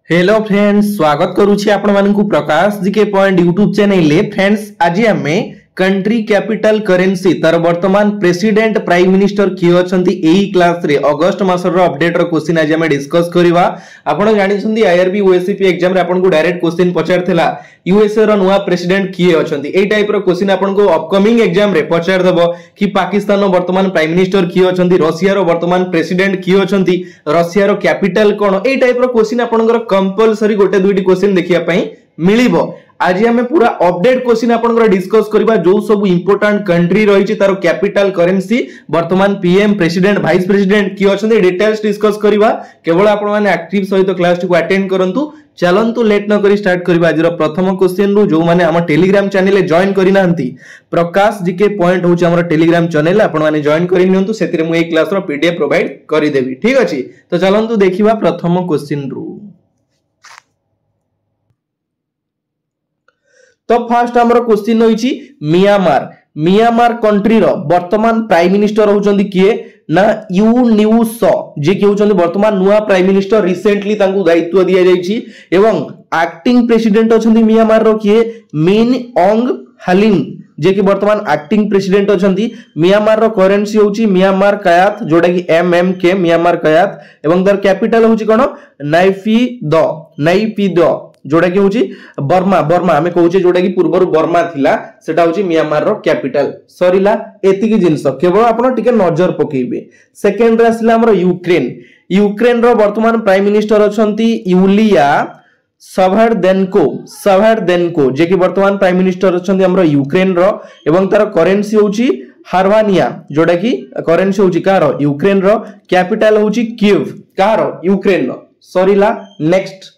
Hello friends, स्वागत करूछि आपण मानकु प्रकाश GK point YouTube channel ले। फ्रेंड्स, आज आमे कंट्री कैपिटल करेंसी तार वर्तमान प्रेसिडेंट प्राइम मिनिस्टर किए अछंती एही क्लास रे अगस्त मासर अपडेट रो क्वेश्चन आज आमे डिस्कस करबा। आपण जानि छंती आईआरबी ओएससीपी एग्जाम रे आपण को डायरेक्ट क्वेश्चन पचारथिला यूएसए रो नुवा प्रेसिडेंट किए अछंती। एई टाइप रो क्वेश्चन आपण को अपकमिंग एग्जाम रे पचार देबो कि पाकिस्तान रो वर्तमान प्राइम मिनिस्टर किए अछंती, रशिया रो वर्तमान प्रेसिडेंट किए अछंती, रशिया रो कैपिटल कोन। एई टाइप रो क्वेश्चन आपनकर कंपलसरी गोटे दुईटी क्वेश्चन देखिया पई मिलिबो। आज हमें पूरा अपडेट क्वेश्चन आपनकर डिस्कस करबा जो सब इंपोर्टेंट कंट्री रही छि तारो कैपिटल करेंसी, वर्तमान पीएम, प्रेसिडेंट, वाइस प्रेसिडेंट की अछंती, डिटेल्स डिस्कस करबा। केवल आपण माने एक्टिव सहित क्लास को अटेंड करंतु। चलंतु लेट न करी स्टार्ट करबा आज प्रथम क्वेश्चन रु। जो माने हम टेलीग्राम चैनल जॉइन करि नांती, प्रकाश जीके पॉइंट होछि हमर टेलीग्राम चैनल, आपण माने जॉइन करि नियंतु। सेतिरे मु ए क्लास रो पीडीएफ प्रोवाइड करि देबी, ठीक अछि। तो चलंतु देखिबा प्रथम क्वेश्चन रु। तो फर्स्ट हमर क्वेश्चन होइछि म्यांमार। म्यांमार कंट्री रो वर्तमान प्राइम मिनिस्टर होचंदी किए ना यू न्यू सॉ, जे कि होचंदी वर्तमान नुवा प्राइम मिनिस्टर। रिसेंटली तांकु दायित्व दिया जाइछि एवं एक्टिंग प्रेसिडेंट होचंदी म्यांमार रो किए मिन ऑंग हलिंग, जे कि वर्तमान एक्टिंग प्रेसिडेंट होचंदी। म्यांमार रो करेंसी होछि म्यांमार कायात, जोडा कि एमएमके म्यांमार कायात, एवं दर कैपिटल होछि कोन नाइपीदो, जोड़ा कि होची बर्मा। बर्मा हमें कहूचे जोड़ा कि पूर्वर बर्मा थिला, सेटा होची म्यांमार रो कैपिटल। सरीला एतिकी जिंस केवल आपण टिके नजर पकेइबे। सेकंड रे आसला हमर यूक्रेन। यूक्रेन रो वर्तमान प्राइम मिनिस्टर अछंती यूलिया सवर्देनको, जे कि वर्तमान प्राइम मिनिस्टर अछंती हमर यूक्रेन रो, एवं तार करेंसी होची हार्वानिया, जोड़ा कि करेंसी होची कार यूक्रेन रो, कैपिटल होची कीव कार यूक्रेन रो। सरीला नेक्स्ट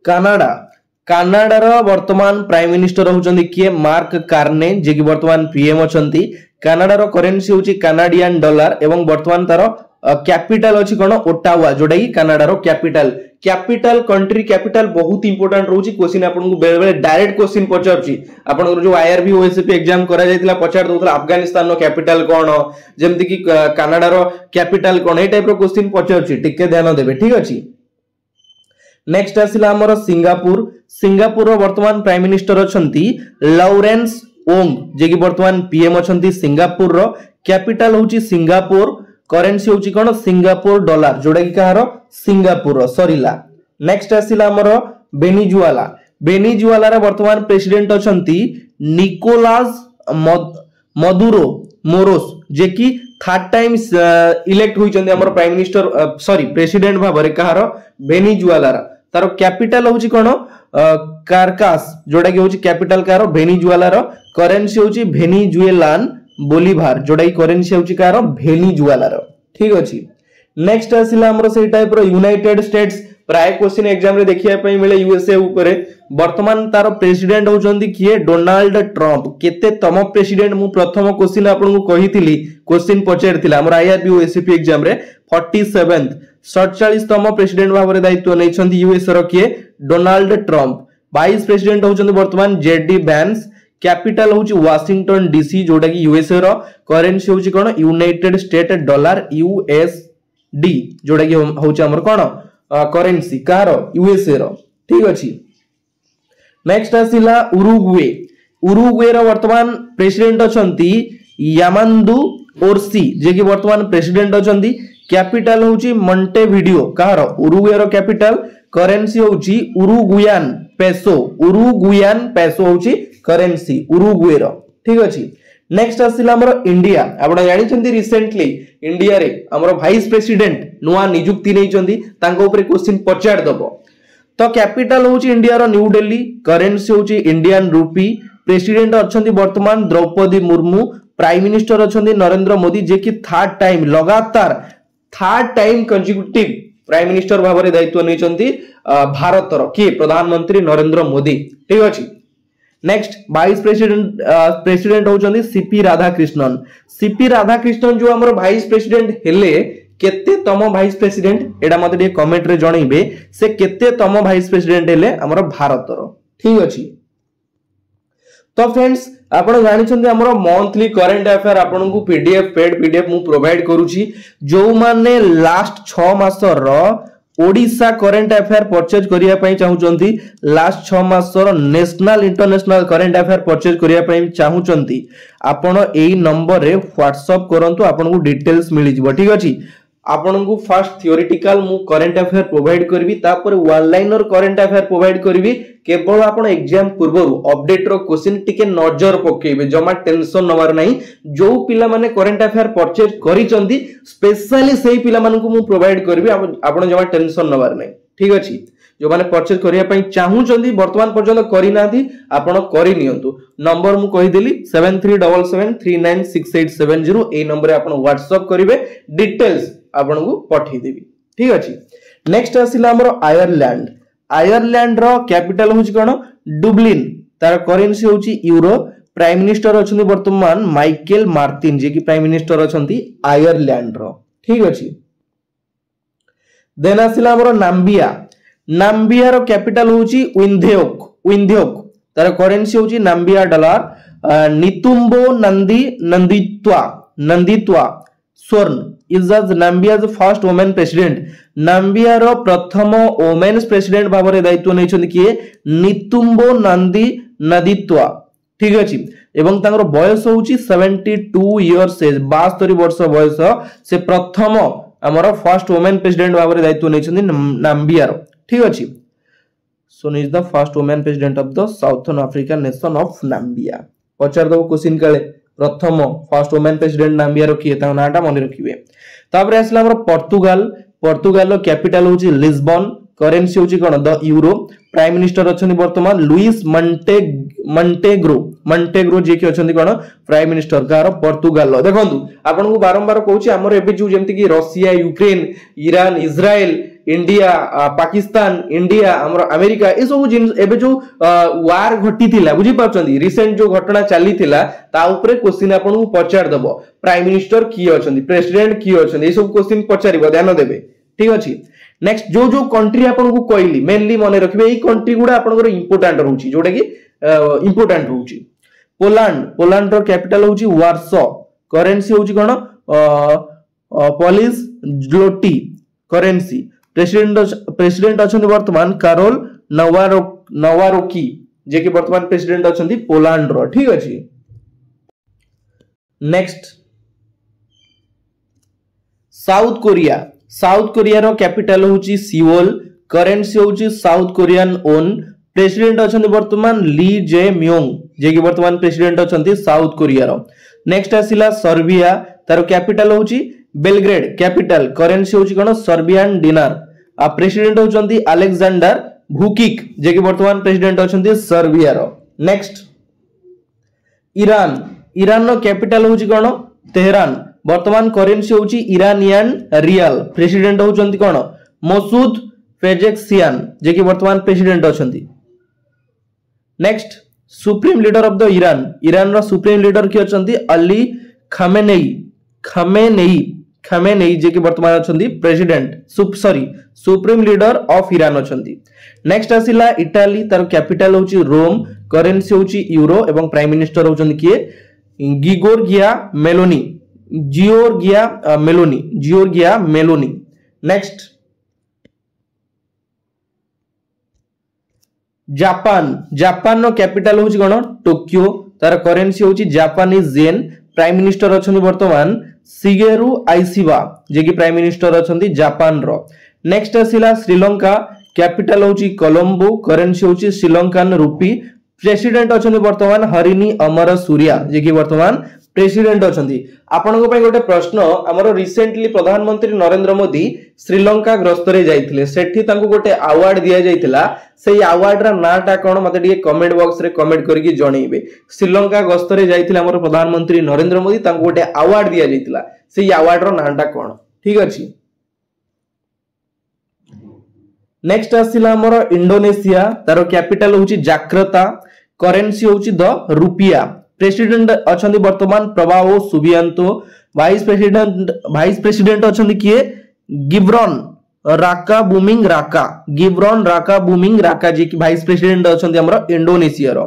कनाडा। कनाडा रो वर्तमान प्राइम मिनिस्टर होचंदी किए मार्क कार्ने, जे कि वर्तमान पीएम अछंती। कनाडा रो करेंसी होची कनाडियन डॉलर, एवं वर्तमान तारो कैपिटल अछि कोन ओटावा, जोडा कि कनाडा रो कैपिटल। कैपिटल कंट्री कैपिटल बहुत इंपोर्टेंट रहउची। क्वेश्चन आपन को बेले बेले डायरेक्ट क्वेश्चन पचारची। आपन जो आईआरबी ओएससीपी एग्जाम करा जायतिला पचार दोतला अफगानिस्तान रो कैपिटल कोन, जेमति कि कनाडा रो कैपिटल कोन, ए टाइप रो क्वेश्चन पचारची। टिके ध्यान देबे, ठीक अछि। नेक्स्ट आसिला हमर सिंगापुर। सिंगापुर रो वर्तमान प्राइम मिनिस्टर अछंती लॉरेंस ओंग, जे कि वर्तमान पीएम अछंती सिंगापुर रो। कैपिटल होची सिंगापुर, करेंसी होची कोन सिंगापुर डॉलर, जोडा कि कहारो सिंगापुर रो। सरीला नेक्स्ट आसिला हमर वेनेजुएला। वेनेजुएला रो वर्तमान प्रेसिडेंट अछंती निकोलास मदुरो मोरोस, जे कि थर्ड टाइम इलेक्ट होइचंदी हमर प्राइम मिनिस्टर सॉरी प्रेसिडेंट भाबरे कहारो वेनेजुएला। तारो कैपिटल होची कोन कारकास, जोडा कि होची कैपिटल कारो वेनेजुएला रो। करेंसी होची वेनेजुएलान बोलिवार, जोडा कि करेंसी होची कारो वेनेजुएला रो, ठीक अछि। नेक्स्ट आसिला हमर सेही टाइप रो यूनाइटेड स्टेट्स। प्राय क्वेश्चन एग्जाम रे देखिया पई मिले यूएसए ऊपरे। वर्तमान तारो प्रेसिडेंट होचंदी किए डोनाल्ड ट्रम्प। केते तम प्रेसिडेंट मु प्रथम क्वेश्चन आपन को कहितिली, क्वेश्चन पचारथिला हमर आईआरबी ओएससीपी एग्जाम रे 47th 47तम प्रेसिडेंट भाबरे दायित्व नै छंदी यूएसए रो किए डोनाल्ड ट्रम्प। वाइस प्रेसिडेंट होचंदी वर्तमान जेडी वैंस। कैपिटल होची वाशिंगटन डीसी, जोडा कि यूएसए रो। करेंसी होची कोन यूनाइटेड स्टेट डॉलर यूएसडी, जोडा कि होची हमर कोन करेंसी कारो यूएसए रो, ठीक अछि। नेक्स्ट आसिला उरुग्वे। उरुग्वे रो वर्तमान प्रेसिडेंट अछंती यामांदु ओर्सी, जे कि वर्तमान प्रेसिडेंट अछंती। कैपिटल होची मॉन्टेविडियो कारो उरुग्वे रो कैपिटल। करेंसी होची उरुग्वेयन पेसो, उरुग्वेयन पेसो होची करेंसी उरुग्वे रो, ठीक अछि। नेक्स्ट आसिला हमर इंडिया। आपण जानि छंती रिसेंटली इंडिया रे हमर वाइस प्रेसिडेंट नुवा नियुक्ति नै छंती, तांको ऊपर क्वेश्चन पचार दबो। तो कैपिटल होची इंडिया रो न्यू दिल्ली, करेंसी होची इंडियन रूपी। प्रेसिडेंट अछंती वर्तमान द्रौपदी मुर्मू। प्राइम मिनिस्टर अछंती नरेंद्र मोदी, जे कि थर्ड टाइम लगातार third time consecutive prime minister भाबरे दायित्व नै छंती भारत रो कि प्रधानमंत्री नरेंद्र मोदी, ठीक अछि। नेक्स्ट वाइस प्रेसिडेंट होचंदी सीपी राधाकृष्णन। सीपी राधाकृष्णन जो हमर वाइस प्रेसिडेंट हेले, केते तम वाइस प्रेसिडेंट एडा मते कमेंट रे जणैबे, से केते तम वाइस प्रेसिडेंट हेले हमर भारत रो, ठीक अछि। तो फ्रेंड्स आपण जानिछन्ती हमरो मंथली करंट अफेयर आपन को पीडीएफ पेड पीडीएफ मु प्रोवाइड करूची जो माने लास्ट 6 मास रो ओडिशा करंट अफेयर परचेज करिया पई चाहुचंती लास्ट 6 मास रो national international current affair purchase करिया पई चाहुचंती आपण एई नंबर रे व्हाट्सएप करंतु आपन को डिटेल्स मिली जिवो ठीक अछि आपन को फर्स्ट थियोरेटिकल मु करंट अफेयर प्रोवाइड करबी तापर one liner current affair provide करबी केवल आपण एग्जाम पूर्व अपडेट रो क्वेश्चन टिके नजर पकेबे जमा टेंशन नवार नाही जो पिला माने करंट अफेयर परचेज करिचंती स्पेशली सेही पिला माने को मु प्रोवाइड करबी आपण जमा टेंशन नवार नाही ठीक अछि जो माने परचेज करिया पई चाहुचंती वर्तमान पर्यंत करि नाथि आपण करि नियंतु नंबर मु कहि देली 7377396870 ए नंबर रे आपण व्हाट्सएप करिवे डिटेल्स आपण को पठै देबी ठीक अछि नेक्स्ट आसिला हमर आयरलैंड रो कैपिटल होची कोन डुब्लिन तार करेंसी होची यूरो प्राइम मिनिस्टर अछंती वर्तमान माइकल मार्टिन जे कि प्राइम मिनिस्टर अछंती आयरलैंड रो ठीक अछि देन आसिला हमर नाम्बिया रो कैपिटल होची विंध्योक तार करेंसी होची नाम्बिया डॉलर नितुंबो नंदित्वा स्वर्ण is as Nambia's first woman president Namibia रो प्रथम वोमेन्स प्रेसिडेंट भाबरे दायित्व नै छथि किए नितुंबो नंदित्वा ठीक अछि एवं तांगर बयस होउची 72 इयर्स एज 72 वर्ष बयस से प्रथम हमर फर्स्ट वोमेन प्रेसिडेंट भाबरे दायित्व नै छथि नाम्बिया रो ठीक अछि so is the first women president of the southern African nation of Namibia पचार दो क्वेश्चन काले प्रथम फर्स्ट वोमेन प्रेसिडेंट नाम्बिया रो किए ता नाटा मन रखिबे तापर आसला हमर पोर्तुगाल रो कैपिटल होची लिस्बन करेंसी होची कोन द यूरो प्राइम मिनिस्टर अछनी वर्तमान लुइस मंटेग्रो जे कि अछनी कोन प्राइम मिनिस्टर कार पोर्तुगाल देखंतु आपन को बारंबार कहूची हमर एबे जो जेमति कि Russia Ukraine Iran Israel India Pakistan India हमर अमेरिका ए सब जिन एबे जो वार घटी थिला बुझी पाछंदी रिसेंट जो घटना चली थिला ता ऊपर क्वेश्चन आपन को पचार दबो प्राइम मिनिस्टर की अछंदी प्रेसिडेंट की अछंदी ए सब क्वेश्चन पचारिबो ध्यान देबे ठीक अछि नेक्स्ट जो कंट्री आपन को कहली मेनली माने रखबे ई कंट्री गुडा आपन को इंपोर्टेंट रहउची जोटा कि इंपोर्टेंट रहउची पोलैंड रो कैपिटल होची वार्सो करेंसी होची कोन पोलिश ज़्लोटी करेंसी प्रेसिडेंट अछंती वर्तमान कारोल नवारोकी जे कि वर्तमान प्रेसिडेंट अछंती पोलैंड रो ठीक अछि नेक्स्ट साउथ कोरिया रो कैपिटल होची सिओल करेंसी होची साउथ कोरियन ओन प्रेसिडेंट अछंती वर्तमान ली जे म्योंग जे कि वर्तमान प्रेसिडेंट अछंती साउथ कोरिया रो नेक्स्ट आसिला सर्बिया तार कैपिटल होची बेलग्रेड कैपिटल करेंसी होची कोन सर्बियन डिनार आ प्रेसिडेंट होचंती अलेक्जेंडर भुकिक जे कि वर्तमान प्रेसिडेंट अछंती सर्बिया रो नेक्स्ट ईरान रो कैपिटल होची कोन तेहरान वर्तमान करेंसी होची इरानियन रियल प्रेसिडेंट होचंती कोन मसूद पेजेक्सियान जे कि वर्तमान प्रेसिडेंट अछंती next supreme leader of the Iran रो सुप्रीम लीडर की अछंती अली खामेनेई जे कि वर्तमान अछंती president supreme leader of Iran अछंती नेक्स्ट आसिला इटाली तार कैपिटल होची रोम करेंसी होची यूरो एवं प्राइम मिनिस्टर होचंती किए जियोर्गिया मेलोनी नेक्स्ट जापान नो कैपिटल होची कोन टोक्यो तार करेंसी होची जापानीज येन प्राइम मिनिस्टर अछंती वर्तमान शिगेरु आइशिबा जे कि प्राइम मिनिस्टर अछंती जापान रो नेक्स्ट आसिला श्रीलंका कैपिटल होची कोलंबो करेंसी होची श्रीलंकन रूपी प्रेसिडेंट अछंती वर्तमान हरिनी अमर सूर्या जे कि वर्तमान प्रेसिडेंट अछंती आपन को पय गोटे प्रश्न हमर रिसेंटली प्रधानमंत्री नरेंद्र मोदी श्रीलंका ग्रस्तरे जाइथिले सेठी तांको गोटे अवार्ड दिया जाइथिला सेही अवार्ड रा नाटा कोन मते दिए कमेंट बॉक्स रे कमेंट करके जणैबे श्रीलंका ग्रस्तरे जाइथिले हमर प्रधानमंत्री नरेंद्र मोदी तांको गोटे अवार्ड दिया जाइथिला सेही अवार्ड रा नाटा कोन ठीक अछि नेक्स्ट आसिला हमर इंडोनेशिया तारो कैपिटल होची जाकार्ता करेंसी होची द रुपिया प्रेसिडेंट अछंती वर्तमान प्रभावो सुबियांतो वाइस प्रेसिडेंट अछंती किए गिब्रॉन राका बूमिंग राका जी कि वाइस प्रेसिडेंट अछंती हमर इंडोनेशिया रो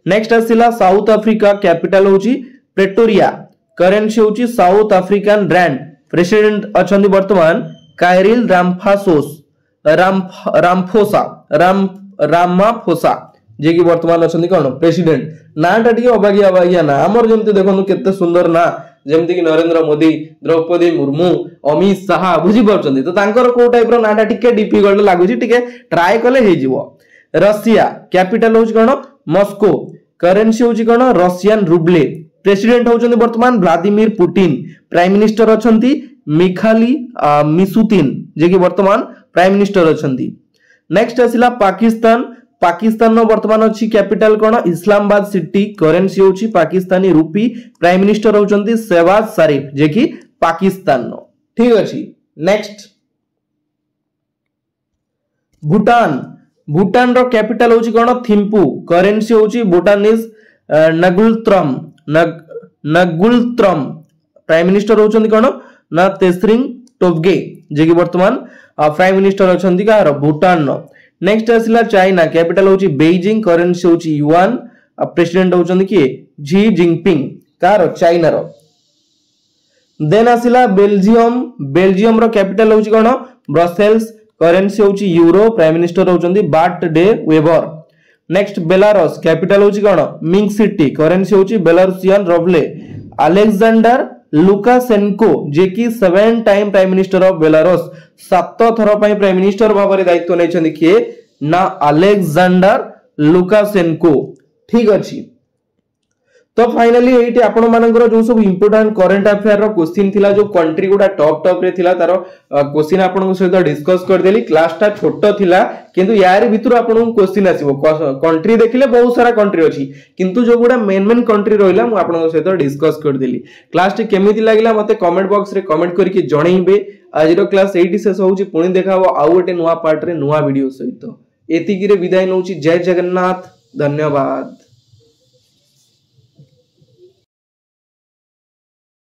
नेक्स्ट आसिला साउथ अफ्रीका कैपिटल होची प्रेटोरिया करेंसी होची साउथ अफ्रीकन रैंड प्रेसिडेंट अछंती वर्तमान कायरिल रामाफोसा जे कि वर्तमान अछंती कोन प्रेसिडेंट नाटा टिके अबागिया ना हमर जेमते देखनु केते सुंदर ना जेमते कि नरेंद्र मोदी द्रौपदी मुर्मू अमित शाह बुझी परछंती तो तांकर को टाइप रो नाटा टिके डिफिकल्ट लागुची टिके ट्राई कले हे जीवो रशिया कैपिटल होची कोन मॉस्को करेंसी होची कोन रशियन रूबले प्रेसिडेंट होचंती वर्तमान व्लादिमीर पुतिन प्राइम मिनिस्टर अछंती मिखाली मिशुतिन जे कि वर्तमान प्राइम मिनिस्टर अछंती नेक्स्ट आसिला पाकिस्तान नो वर्तमान अछि कैपिटल कोन इस्लामाबाद सिटी करेंसी होची पाकिस्तानी रूपी प्राइम मिनिस्टर होचंती शहबाज शरीफ जे कि पाकिस्तान नो ठीक अछि नेक्स्ट भूटान रो कैपिटल होची कोन थिम्पू करेंसी होची भूटानीज नगुलत्रम प्राइम मिनिस्टर होचंती कोन ना तेसरिंग टोब्गे जे कि वर्तमान प्राइम मिनिस्टर अछंती कार भूटान नो नेक्स्ट आसिला चाइना कैपिटल होची बेजिंग करेंसी होची युआन प्रेसिडेंट होचंती कि जी जिनपिंग कार चाइना रो देन आसिला बेल्जियम रो कैपिटल होची कोन ब्रसेल्स करेंसी होची यूरो प्राइम मिनिस्टर होचंती Bart De Wever next Belarus capital होची कोन मिंग सिटी करेंसी होची बेलारूसियन रूबले अलेक्जेंडर लुकाशेंको जे कि 7 time prime minister of Belarus 7 थर पई प्राइम मिनिस्टर भाबरे दायित्व नै छथि कि ना अलेक्जेंडर लुकाशेंको ठीक अछि तो फाइनली एठी आपण मानकर जो सब इंपोर्टेंट करंट अफेयर रो क्वेश्चन थिला जो कंट्री गुडा टॉप रे थिला तारो क्वेश्चन आपण सहित डिस्कस कर देली क्लासटा छोटो थिला किंतु यार भितर आपण क्वेश्चन आसीबो कंट्री देखिले बहुत सारा कंट्री अछि किंतु जो गुडा मेन कंट्री रहिला मु आपण सहित डिस्कस कर देली क्लास टी केमिति लागिला मते कमेंट बॉक्स रे कमेंट करके जणैबे आज रो क्लास एठी शेष होउची पुणी देखाबो आउ गोटे नुवा पार्ट रे नुवा वीडियो सहित एतिकी रे विदाय नउची जय जगन्नाथ धन्यवाद।